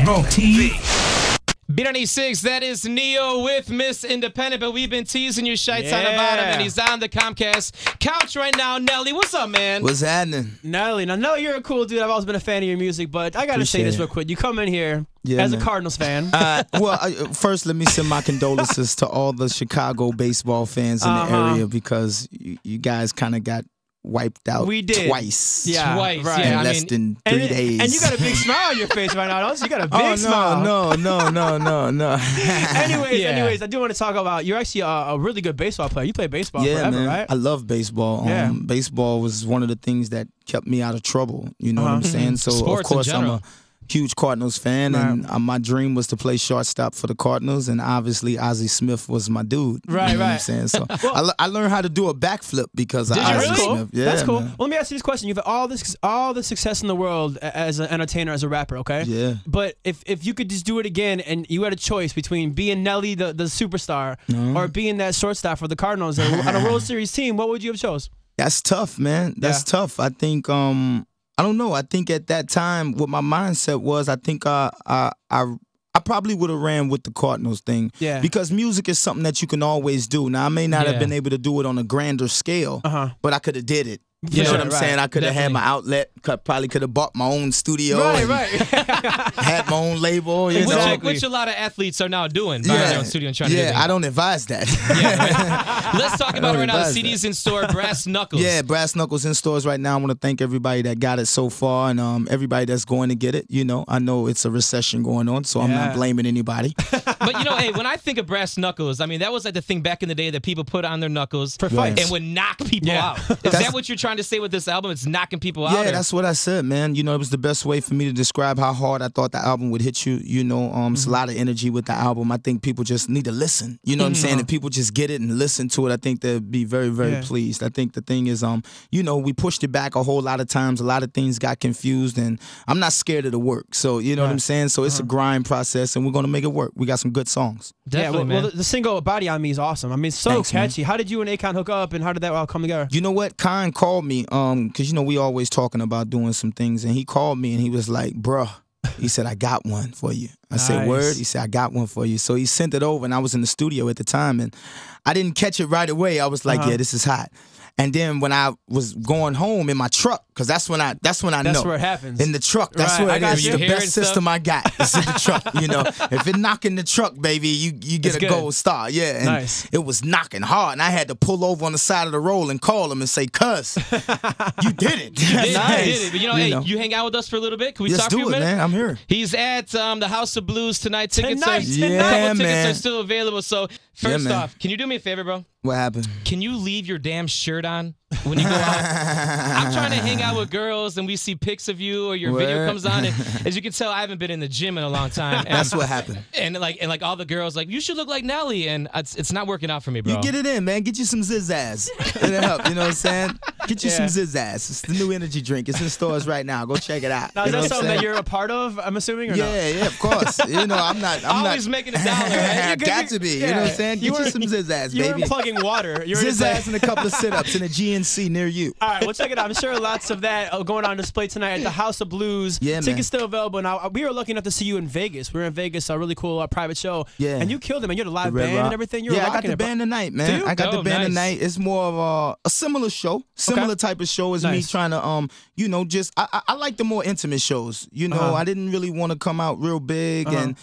B96, that is Neo with Miss Independent, but we've been teasing you shites on the bottom, and he's on the Comcast couch right now. Nelly, what's up, man? What's happening? Nelly, now Nelly, you're a cool dude. I've always been a fan of your music, but I gotta say this real quick. You come in here as a Cardinals fan. First, let me send my condolences to all the Chicago baseball fans in the area because you guys kind of got wiped out twice. Yeah, twice. Right. In less than 3 days. And you got a big smile on your face right now, don't you? You got a big smile. No. Anyways, I do want to talk about, you're actually a really good baseball player. You played baseball forever, man. right? I love baseball. Baseball was one of the things that kept me out of trouble. You know what I'm saying? So, Sports of course, in I'm general. a huge Cardinals fan, and my dream was to play shortstop for the Cardinals, and obviously Ozzie Smith was my dude. You know what I'm saying? So I learned how to do a backflip because of Ozzie Smith. Yeah, that's cool. Man. Well, let me ask you this question. You've had all the success in the world as an entertainer, as a rapper, okay? Yeah. But if you could just do it again and you had a choice between being Nelly, the superstar, or being that shortstop for the Cardinals on a World Series team, what would you have chose? That's tough, man. That's tough. I think I don't know. I think at that time, what my mindset was, I think I probably would have ran with the Cardinals thing. Yeah. Because music is something that you can always do. Now, I may not have been able to do it on a grander scale, but I could have did it. You know what I'm saying? I could have had my outlet. Probably could have bought my own studio. Right. Had my own label. You know? Which a lot of athletes are now doing. Buying their own studio and trying to do things. I don't advise that. Let's talk about it right now. The CD's in store, Brass Knuckles. Yeah, Brass Knuckles in stores right now. I want to thank everybody that got it so far and everybody that's going to get it. You know, I know it's a recession going on, so I'm not blaming anybody. But, you know, hey, when I think of Brass Knuckles, I mean, that was like the thing back in the day that people put on their knuckles for fights and would knock people out. Is that what you're trying to say with this album? It's knocking people out? Yeah, that's what I said, man. You know, it was the best way for me to describe how hard I thought the album would hit you. You know, it's a lot of energy with the album. I think people just need to listen. You know what I'm saying? If people just get it and listen to it, I think they'll be very, very pleased. I think the thing is, you know, we pushed it back a whole lot of times. A lot of things got confused, and I'm not scared of the work. So, you know what I'm saying? So it's a grind process, and we're going to make it work. We got some good songs. Definitely, man. Well, the single Body on Me is awesome. I mean, it's so catchy. Man. How did you and Akon hook up, and how did that all come together? You know what? Khan called me, because, you know, we always talking about doing some things, and he called me, and he was like, bruh, he said, I got one for you. I said, word? He said, I got one for you. So he sent it over, and I was in the studio at the time, and I didn't catch it right away. I was like, yeah, this is hot. And then when I was going home in my truck, because that's when I know. That's where it happens. In the truck. That's where it is. The best system I got is in the truck. You know, if it knock in the truck, baby, you get a gold star. Yeah, and it was knocking hard, and I had to pull over on the side of the road and call him and say, "Cuz, you did it." You did it. But you know, hey, you hang out with us for a little bit. Can we talk for a minute? Man. I'm here. He's at the House of Blues tonight. Tickets are still available. So first off, can you do me a favor, bro? What happened? Can you leave your damn shirt on when you go out? I'm trying to hang out with girls, and we see pics of you, or your video comes on, and as you can tell, I haven't been in the gym in a long time. And that's what happened. And like all the girls, like, you should look like Nelly, and it's not working out for me, bro. You get it in, man. Get you some Zizaz. It'll help. You know what I'm saying? Get you some Zizaz. It's the new energy drink. It's in stores right now. Go check it out. Now, is that something that you're a part of? I'm assuming, or yeah, of course. You know, I'm always making a dollar. Right? Got to be. You know what I'm saying? Get you some Zizaz, baby. You're plugging water. Zizaz and a couple of sit-ups in a GNC near you. All right, well, check it out. I'm sure lots of that going on display tonight at the House of Blues. Yeah, Tickets still available. Now, we were lucky enough to see you in Vegas. We were in Vegas, a really cool private show. Yeah. And you killed it, man. You had a live band and everything. I got the band tonight, man. I got the band tonight. It's more of a similar show. Similar type of show as me trying to, you know, just, I like the more intimate shows. You know, I didn't really want to come out real big and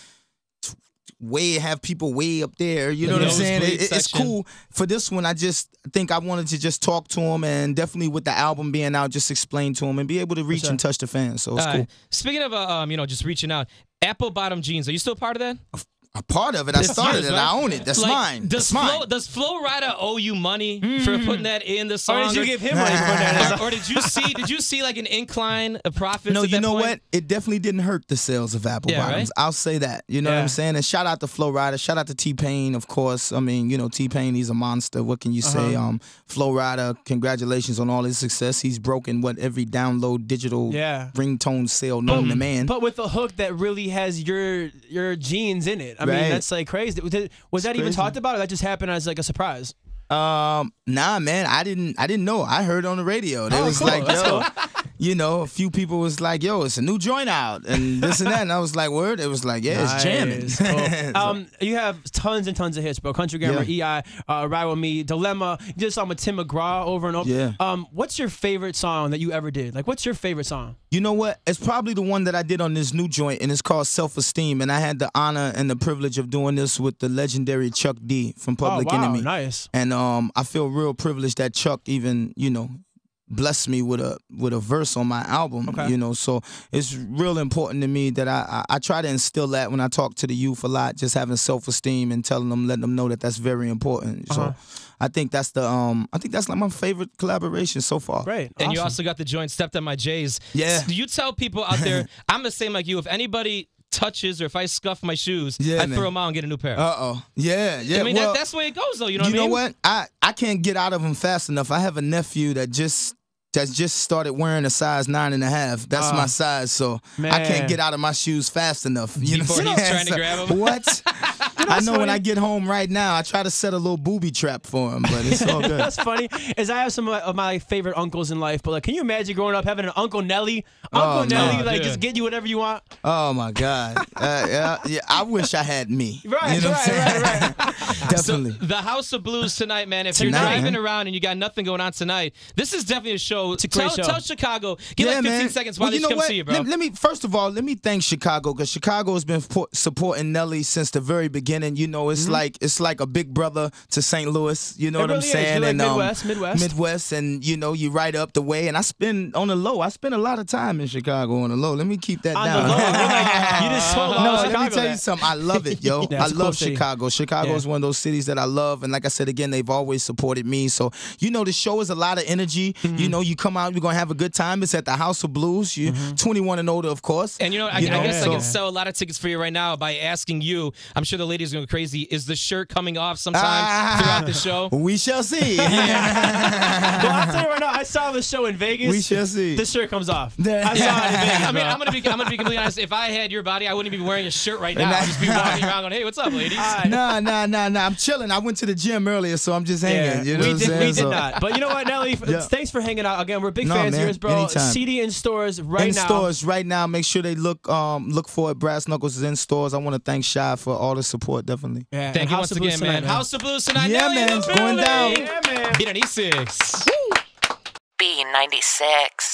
have people way up there, you know what I'm saying? It's cool. For this one, I just think I wanted to just talk to them, and definitely with the album being out, just explain to them and be able to reach and touch the fans. So it's cool. Speaking of, you know, just reaching out, Apple Bottom Jeans, are you still part of that? A part of it. I started it. I own it. That's mine. Does Flo Rida owe you money for putting that in the song? Or did you give him money for that? Or did you see like an incline of profits? No, at you that know point? what? It definitely didn't hurt the sales of Apple Bottoms. Right? I'll say that. You know what I'm saying? And shout out to Flo Rida. Shout out to T-Pain, of course. I mean, you know, T-Pain, he's a monster. What can you say? Flo Rida, congratulations on all his success. He's broken every download digital ringtone sale known to man. But with a hook that really has your genes in it. I mean, that's like crazy. Was that even talked about, or that just happened as like a surprise? Nah, man, I didn't know. I heard on the radio. They was cool. like, yo, you know, a few people was like, "Yo, it's a new joint out," and this and that. And I was like, "Word?" It was like, "Yeah, it's jamming." Cool. You have tons and tons of hits, bro. Country Grammar, EI, Ride With Me, Dilemma. You did a song with Tim McGraw over and over. Yeah. What's your favorite song that you ever did? Like, what's your favorite song? You know what? It's probably the one that I did on this new joint, and it's called Self-Esteem. And I had the honor and the privilege of doing this with the legendary Chuck D from Public Enemy. Nice. And I feel real privileged that Chuck even, you know, blessed me with a verse on my album. You know, so it's real important to me that I try to instill that when I talk to the youth a lot, just having self-esteem and telling them, letting them know that that's very important. So I think that's like my favorite collaboration so far. Great. And you also got the joint Stepped on My J's. Yeah. Do you tell people out there, I'm the same like you, if anybody touches or if I scuff my shoes, I throw them out and get a new pair. Yeah. I mean, that's the way it goes, though. You know what I mean? You know what? I can't get out of them fast enough. I have a nephew that just started wearing a size 9.5. That's my size, so I can't get out of my shoes fast enough. You know Before what he's trying to grab them? What? I know when I get home right now, I try to set a little booby trap for him, but it's all good. That's funny. Is I have some of my favorite uncles in life, but like, can you imagine growing up having an Uncle Nelly? Uncle Nelly, like, just get you whatever you want. Oh my God. Yeah, I wish I had me. Right, you know right. Definitely. So, the House of Blues tonight, man. If you're driving around and you got nothing going on tonight, this is definitely a show. It's a great show. Tell Chicago. Give like 15 seconds while they come see you, bro. First of all, let me thank Chicago, because Chicago has been supporting Nelly since the very beginning. You know, it's like a big brother to St. Louis. You know what I'm saying? Like and Midwest, and you know, you right up the way. And I spend on the low. I spend a lot of time in Chicago on the low. Let me keep that down. On the low. You just told Chicago. Let me tell you something. I love it, yo. Yeah, I love Chicago. Chicago is one of those cities that I love, and like I said again, they've always supported me. So you know, the show is a lot of energy. You know, you come out, you're gonna have a good time. It's at the House of Blues. You're 21 and older, of course. And you know, I guess I can sell a lot of tickets for you right now by asking you. I'm sure the ladies are going crazy. Is the shirt coming off sometime throughout the show? We shall see. Well, I'll tell you right now, I saw the show in Vegas. We shall see. The shirt comes off. I saw it in Vegas. I mean, I'm gonna be completely honest. If I had your body, I wouldn't be wearing a shirt right now. I'd just be walking around going, "Hey, what's up, ladies?" Nah. I'm chilling. I went to the gym earlier, so I'm just hanging. You know we did not. But you know what, Nelly? Thanks for hanging out again. We're big fans of yours, bro. Anytime. CD in stores right now. In stores right now. Make sure they look for it. Brass Knuckles is in stores. I want to thank Shy for all the support. Definitely. Yeah, thank you once again, man. House of Blues tonight. Yeah, Nelly, man. It's going down. Yeah, man. B96. B96.